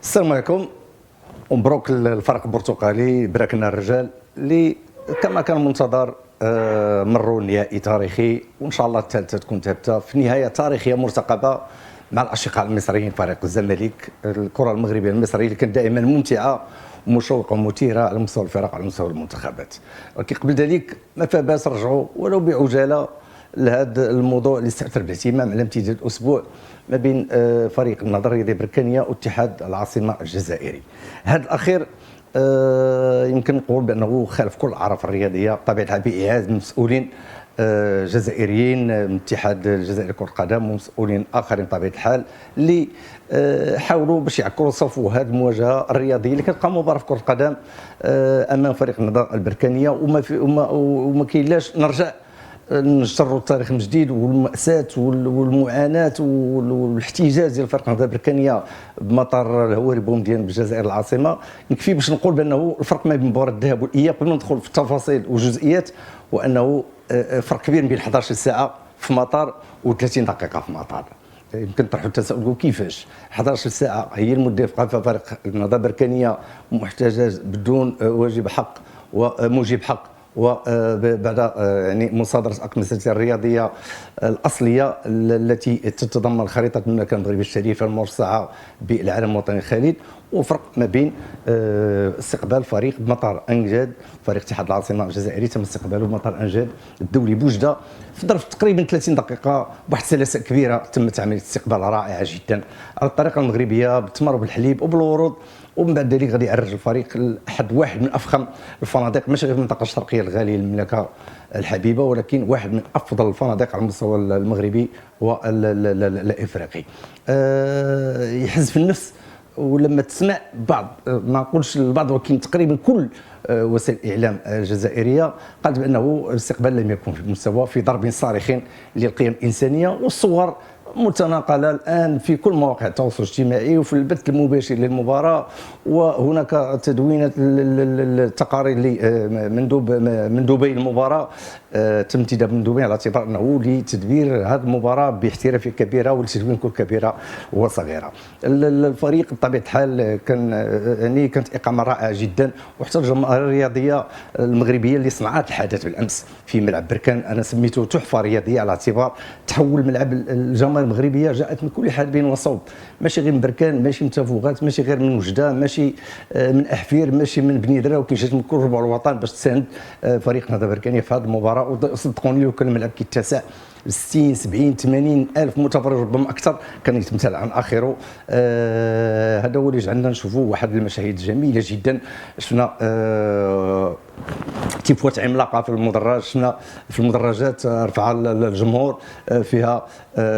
السلام عليكم ومبروك الفريق البرتقالي براكنا الرجال اللي كما كان منتظر مروا نهائي تاريخي، وان شاء الله الثالثه تكون ثابته في نهايه تاريخيه مرتقبه مع الاشقاء المصريين. فريق الزمالك الكره المغربيه المصريه اللي كانت دائما ممتعه ومشوقه ومثيره على مستوى الفرق على مستوى المنتخبات، ولكن قبل ذلك ما فباس رجعوا ولو بعجاله لهذا الموضوع اللي استأثر بالاهتمام على امتداد الاسبوع ما بين فريق النهضه الرياضيه بركانيه واتحاد العاصمه الجزائري. هذا الاخير يمكن نقول بانه خالف كل الاعراف الرياضيه بطبيعه الحال باعاده مسؤولين جزائريين من الاتحاد الجزائري لكره القدم ومسؤولين اخرين بطبيعه الحال اللي حاولوا باش يعكروا صفو هذه المواجهه الرياضيه اللي كتبقى مباراه في كره القدم امام فريق النهضه البركانيه، وما كاينلاش نرجع نجروا التاريخ من جديد والمأساة والمعاناة والاحتجاج ديال فريق النهضة البركانية بمطار الهواري بومدين بالجزائر العاصمة. يكفي باش نقول بأنه الفرق ما بين مباراة الذهاب والإياب قبل ما ندخل في التفاصيل والجزئيات، وأنه فرق كبير بين 11 ساعة في مطار و30 دقيقة في مطار. يمكن طرحوا التساؤل كيفاش 11 ساعة هي المدة يبقى فيها فريق النهضة البركانية محتجز بدون واجب حق وموجب حق، وبعد يعني مصادره اقمصتها الرياضيه الاصليه التي تتضمن خريطه المملكه المغربيه الشريفه المرصعه بالعلم الوطني الخالد، وفرق ما بين استقبال فريق بمطار انجاد، فريق اتحاد العاصمه الجزائري تم استقباله بمطار انجاد الدولي بوجده في ظرف تقريبا 30 دقيقه بواحد سلاسه كبيره. تمت عمليه استقبال رائعه جدا على الطريقه المغربيه بالتمر وبالحليب وبالورود، ومن بعد ذلك غادي يعرج الفريق لأحد واحد من افخم الفنادق ماشي غير في المنطقه الشرقيه الغاليه للمملكه الحبيبه، ولكن واحد من افضل الفنادق على المستوى المغربي والافريقي. يحز في النفس، ولما تسمع بعض ما نقولش البعض ولكن تقريبا كل وسائل الاعلام الجزائريه قالت بانه الاستقبال لم يكن في المستوى في ضرب صارخ للقيم الانسانيه، والصور متناقله الان في كل مواقع التواصل الاجتماعي وفي البث المباشر للمباراه، وهناك تدوينات التقارير من دبي المباراه تم انتداب من دبي على اعتبار انه لتدبير هذه المباراه باحترافيه كبيره ولتدوين كل كبيره وصغيره. الفريق بطبيعه الحال كانت اقامه رائعه جدا، وحتى الجماهير الرياضيه المغربيه اللي صنعت الحدث بالامس في ملعب بركان انا سميته تحفه رياضيه على اعتبار تحول ملعب الجماهير المغربيه جاءت من كل حدب وصوب، ماشي غير من بركان، ماشي من تافوغات، ماشي غير من وجده، ماشي من احفير، ماشي من بني درا، ولكن جات من كل ربع الوطن باش تساند فريق النهضه البركانيه في هذه المباراه. وصدقوني لو كان الملعب كيتسع 60 70 80 الف متفرج ربما اكثر كان يتمثل عن اخره. هذا هو اللي جعلنا نشوفوا واحد المشاهد جميله جدا. شفنا تيفوات عملاقه في المدرج، شفنا في المدرجات رفع الجمهور فيها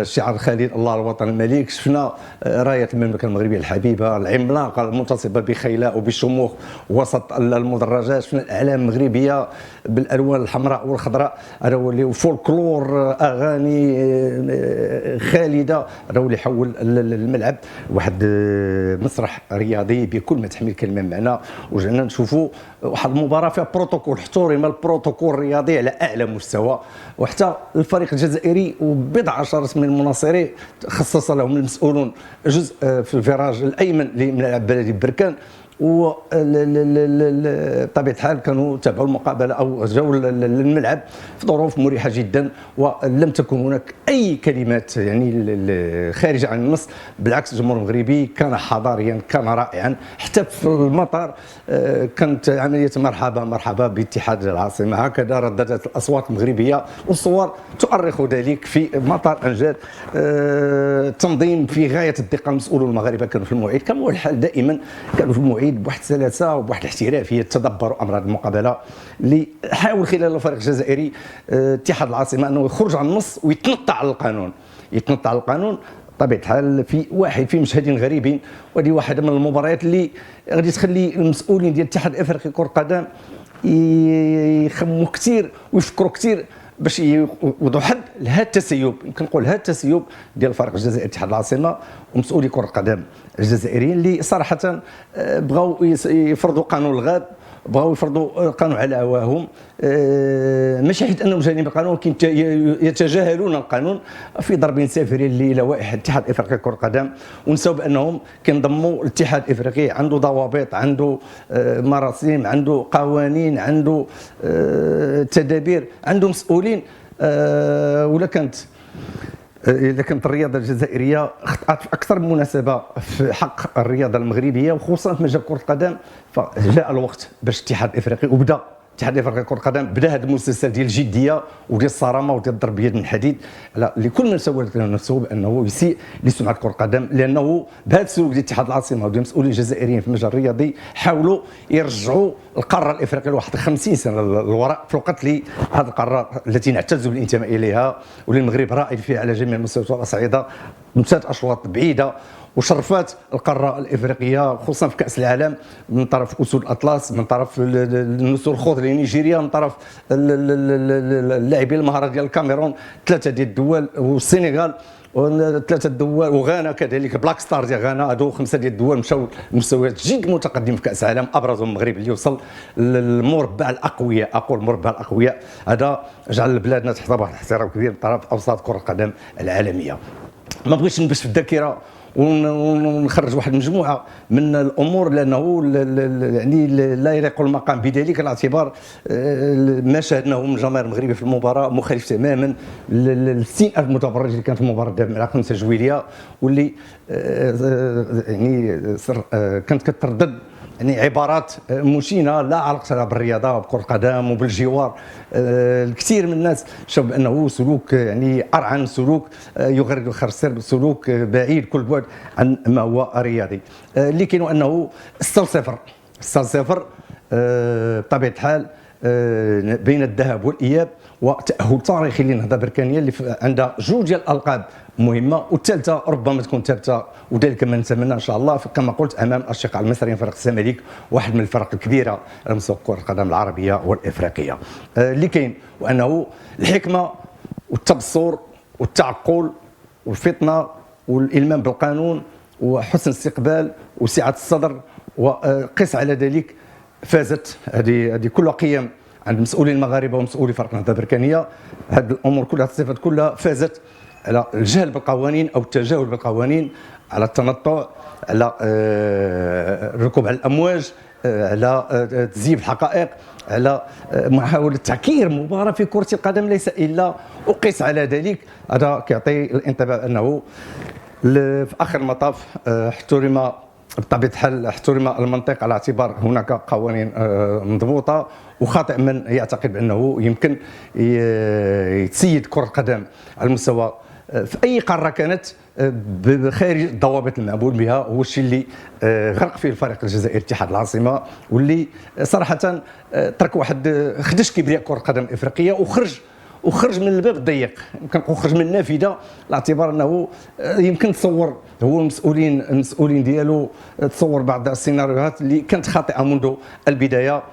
شعار خالد الله الوطن الملك، شفنا رايه المملكه المغربيه الحبيبه العملاقه المتصبه بخيلاء وبشموخ وسط المدرجات، شفنا الاعلام المغربيه بالالوان الحمراء والخضراء، هذا هو اللي فولكلور اغاني خالده، هذا هو اللي حول الملعب واحد مسرح رياضي بكل ما تحمل كلمه معنى، وجعلنا نشوفوا واحد المباراه فيها بروتوكول، احترم البروتوكول الرياضي على اعلى مستوى، وحتى الفريق الجزائري وبضع عشرات من المناصرين خصص لهم المسؤولون جزء في الفراج الايمن لملعب بلدي بركان، بطبيعه الحال كانوا تابعوا المقابله او جاوا للملعب في ظروف مريحه جدا، ولم تكن هناك اي كلمات يعني خارجه عن النص، بالعكس الجمهور المغربي كان حضاريا كان رائعا. حتى في المطار كانت عمليه مرحبا باتحاد العاصمه، هكذا رددت الاصوات المغربيه، والصور تؤرخ ذلك في مطار انجاد. التنظيم في غايه الدقه، المسؤولون المغاربه كانوا في الموعد كما هو الحال دائما، كانوا في الموعد بواحد السلاسه وبواحد الاحترافيه تدبروا امر هذه المقابله اللي حاول خلال الفريق الجزائري اتحاد العاصمه انه يخرج عن النص ويتنطع على القانون، يتنطع على القانون بطبيعه الحال في مشهد غريب. وهذه واحده من المباريات اللي غادي تخلي المسؤولين ديال الاتحاد الافريقي لكره القدم يخموا كثير ويفكروا كثير باش يوضعوا حد لهذا التسيب، يمكن نقول هذا التسيب ديال الفريق الجزائري اتحاد العاصمه، ومسؤولي كره القدم الجزائريين اللي صراحه بغاو يفرضوا قانون الغاب، بغاو يفرضوا قانون على هواهم، ماشي حيت انهم جانين بالقانون، ولكن يتجاهلون القانون في ضرب سافرين لوائح الاتحاد الافريقي لكره القدم، ونساو بانهم كينضموا الاتحاد الافريقي عنده ضوابط، عنده مراسيم، عنده قوانين، عنده تدابير، عنده مسؤولين. ولا كانت إذا كانت الرياضة الجزائرية أخطأت في أكثر من مناسبة في حق الرياضة المغربية وخصوصا في مجال كرة القدم، فجاء الوقت باش الاتحاد الإفريقي وبدأ الاتحاد الافريقي لكره القدم بدا هذا المسلسل ديال الجديه وديال الصرامه وديال الضرب بيد من حديد لكل من سوى نفسه بانه يسيء لسمعه كره القدم، لانه بهذا السلوك ديال اتحاد العاصمه وديال المسؤولين الجزائريين في المجال الرياضي حاولوا يرجعوا القاره الافريقيه لواحد 50 سنه للوراء، في الوقت اللي هذه القاره التي نعتز بالانتماء اليها واللي المغرب رائد فيها على جميع المستويات والاصعده مشات اشواط بعيده وشرفات القاره الافريقيه خصوصا في كاس العالم من طرف اسود الاطلس، من طرف النسور الخضر نيجيريا، من طرف اللاعبين المهاره ديال الكاميرون، ثلاثه ديال الدول والسنغال وثلاثه الدول وغانا كذلك بلاك ستار ديال غانا، هادو خمسه ديال الدول مشاو لمستويات جد متقدمه في كاس العالم، ابرزهم المغرب اللي وصل للمربع الاقوياء، اقول المربع الاقوياء. هذا جعل بلادنا تحظى بواحد الاحترام كبير من طرف اوساط كره القدم العالميه. ما بغيتش نبش في الذاكره ونخرج واحد المجموعه من الامور لانه يعني لا يليق المقام بذلك، على اعتبار ما شاهدناه من الجماهير المغربيه في المباراه مخالف تماما ل 60,000 متفرج اللي كان في المباراه دابا على 5 جويليه، واللي يعني كانت كتردد يعني عبارات مشينه لا علاقه لها بالرياضه وبكره القدم وبالجوار. الكثير من الناس شافوا بانه سلوك يعني ارعن، سلوك يغرد الخرسر، سلوك بعيد كل بعد عن ما هو رياضي. اللي كاين انه 6-0 بطبيعه الحال بين الذهاب والاياب، وتاهل تاريخي للنهضه بركانيه اللي عندها جوج ديال الالقاب مهمه، والثالثه ربما تكون ثالثه، وذلك ما نتمنى ان شاء الله كما قلت امام الاشقاء المصريين فريق الزمالك، واحد من الفرق الكبيره على مستوى كره القدم العربيه والافريقيه. اللي كاين وانه الحكمه والتبصر والتعقل والفطنه والالمام بالقانون وحسن الاستقبال وسعه الصدر وقس على ذلك فازت هذه كلها قيم عند المسؤولين المغاربه ومسؤولي فرق النهضه البركانيه. هذه الامور كلها الصفات كلها فازت على الجهل بالقوانين او التجاهل بالقوانين، على التنطع، على الركوب على الامواج، على تزييف الحقائق، على محاوله تعكير مباراه في كره القدم ليس الا اقيس على ذلك. هذا كيعطي الانطباع انه في اخر المطاف احترم بطبيعه الحال احترم المنطق، على اعتبار هناك قوانين مضبوطه، وخاطئ من يعتقد بانه يمكن يتسيد كره القدم على المستوى في اي قاره كانت بخارج الضوابط المعمول بها. هو الشيء اللي غرق فيه الفريق الجزائري اتحاد العاصمه، واللي صراحه ترك واحد خدش كبرياء كره القدم الافريقيه وخرج من الباب الضيق، يمكن خرج من النافذه، على اعتبار انه يمكن تصور هو المسؤولين ديالو تصور بعض السيناريوهات اللي كانت خاطئه منذ البدايه،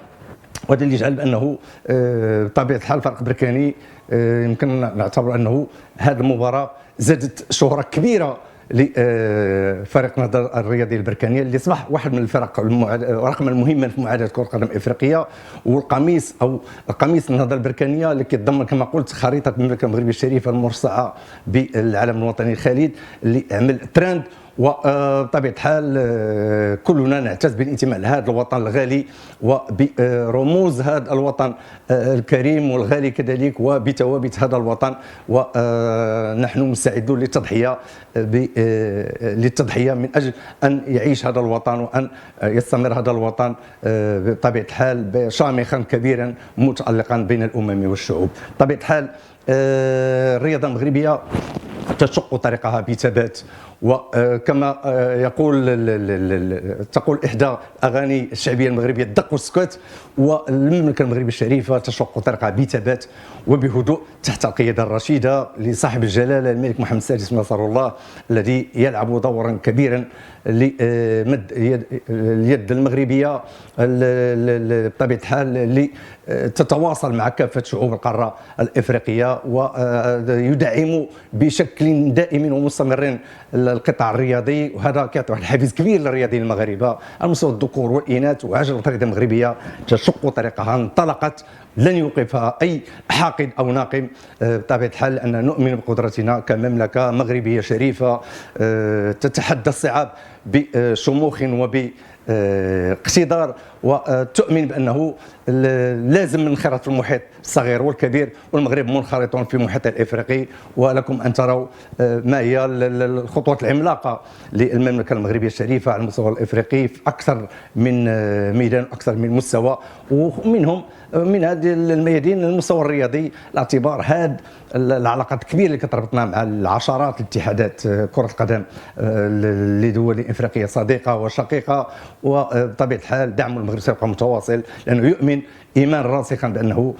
وهذا اللي جعل بانه بطبيعه الحال الفريق البركاني يمكن نعتبر انه هذه المباراه زادت شهره كبيره لفريق النهضه الرياضي البركانيه، اللي اصبح واحد من الفرق رقما مهما في معادله كره القدم الافريقيه. والقميص او القميص النهضه البركانيه اللي كيتضمن كما قلت خريطه المملكه المغربيه الشريفه المرصعه بالعلم الوطني الخالد، اللي عمل ترند، وبطبيعه الحال كلنا نعتز بالانتماء لهذا الوطن الغالي وبرموز هذا الوطن الكريم والغالي كذلك وبثوابت هذا الوطن، ونحن مستعدون للتضحيه من اجل ان يعيش هذا الوطن وان يستمر هذا الوطن بطبيعه الحال شامخا كبيرا متالقا بين الامم والشعوب. بطبيعه الحال الرياضه المغربيه تشق طريقها بثبات، وكما تقول إحدى أغاني الشعبية المغربية الدق والسكوت، والمملكة المغربية الشريفة تشق طريقها بثبات وبهدوء تحت القيادة الرشيدة لصاحب الجلالة الملك محمد السادس نصر الله، الذي يلعب دورا كبيرا لمد اليد المغربيه بطبيعه الحال اللي تتواصل مع كافه شعوب القاره الافريقيه، ويدعم بشكل دائم ومستمر القطاع الرياضي، وهذا كيعطي واحد الحافز كبير للرياضيين المغاربه على مستوى الذكور والاناث. وعجل الرياضه المغربيه تشق طريقها، انطلقت، لن يوقفها اي حاقد او ناقم بطبيعه الحال، لان نؤمن بقدرتنا كمملكه مغربيه شريفه تتحدى الصعاب بشموخ باقتدار، وتؤمن بانه لازم ننخرط في المحيط الصغير والكبير، والمغرب منخرط في المحيط الافريقي. ولكم ان تروا ما هي الخطوات العملاقه للمملكه المغربيه الشريفه على المستوى الافريقي في اكثر من ميدان، اكثر من مستوى، ومنهم من هذه الميادين المستوى الرياضي، لاعتبار هذه العلاقات الكبيره اللي كتربطنا مع العشرات الاتحادات كره القدم لدول افريقيه صديقه وشقيقه. وبطبيعه الحال دعم المغرب سيبقى متواصل، لانه يؤمن ايمان راسخا بانه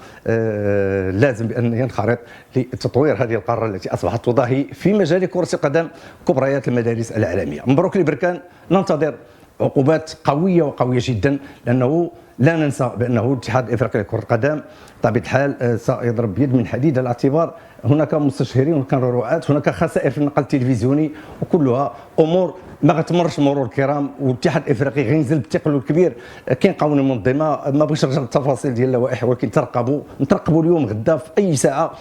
لازم بان ينخرط لتطوير هذه القاره التي اصبحت تضاهي في مجال كره القدم كبريات المدارس العالميه. مبروك لبركان، ننتظر عقوبات قويه وقويه جدا، لانه لا ننسى بانه الاتحاد الافريقي لكره القدم بطبيعه الحال سيضرب بيد من حديد، على اعتبار هناك مستشهرين، هناك رعاة، هناك خسائر في النقل التلفزيوني، وكلها امور ما غتمرش مرور الكرام. والاتحاد الافريقي غينزل بالثقل الكبير. كاين قوانين منظمه، ما بغيتش نرجع للتفاصيل ديال اللوائح، ولكن نترقبوا اليوم غدا في اي ساعه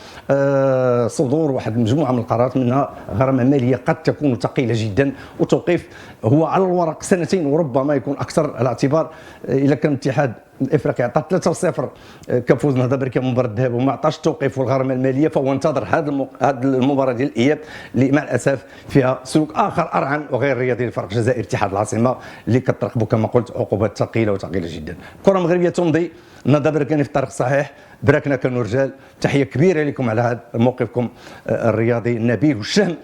صدور واحد المجموعه من القرارات، منها غرامه ماليه قد تكون ثقيله جدا، وتوقيف هو على الورق سنتين وربما يكون اكثر، على اعتبار اذا كان الاتحاد الافريقي عطى 3-0 كفوز نهضه بركان مباراه الذهاب وما عطاش التوقيف والغرامه الماليه، فهو انتظر هذه المباراه ديال الاياب اللي مع الاسف فيها سلوك اخر ارعن وغير رياضي لفريق الجزائر اتحاد العاصمه، اللي كترقبوا كما قلت عقوبات ثقيله جدا. الكره المغربيه تمضي، نهضه بركان في الطريق الصحيح، براكنا كانوا رجال. تحيه كبيره لكم على هذا موقفكم الرياضي النبيل والشهم.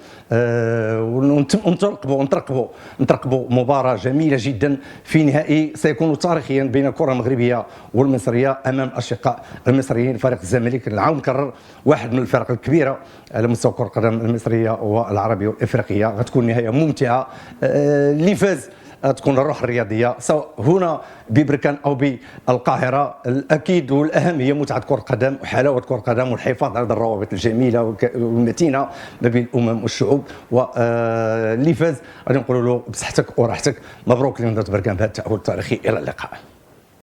نترقبوا مباراه جميله جدا في نهائي سيكون تاريخيا بين الكره المغربيه والمصريه امام الاشقاء المصريين. فريق الزمالك نعاود نكرر واحد من الفرق الكبيره على مستوى كره القدم المصريه والعربيه والافريقيه. غتكون نهايه ممتعه، اللي فاز تكون الروح الرياضيه سواء هنا ببركان او بالقاهره. الاكيد والاهم هي متعه كره القدم وحلاوه كره القدم والحفاظ على الروابط الجميله والمتينه ما بين الامم والشعوب. واللي فاز غادي نقولوا له بصحتك وراحتك. مبروك لنهضه بركان بهذا التاهل التاريخي. الى اللقاء.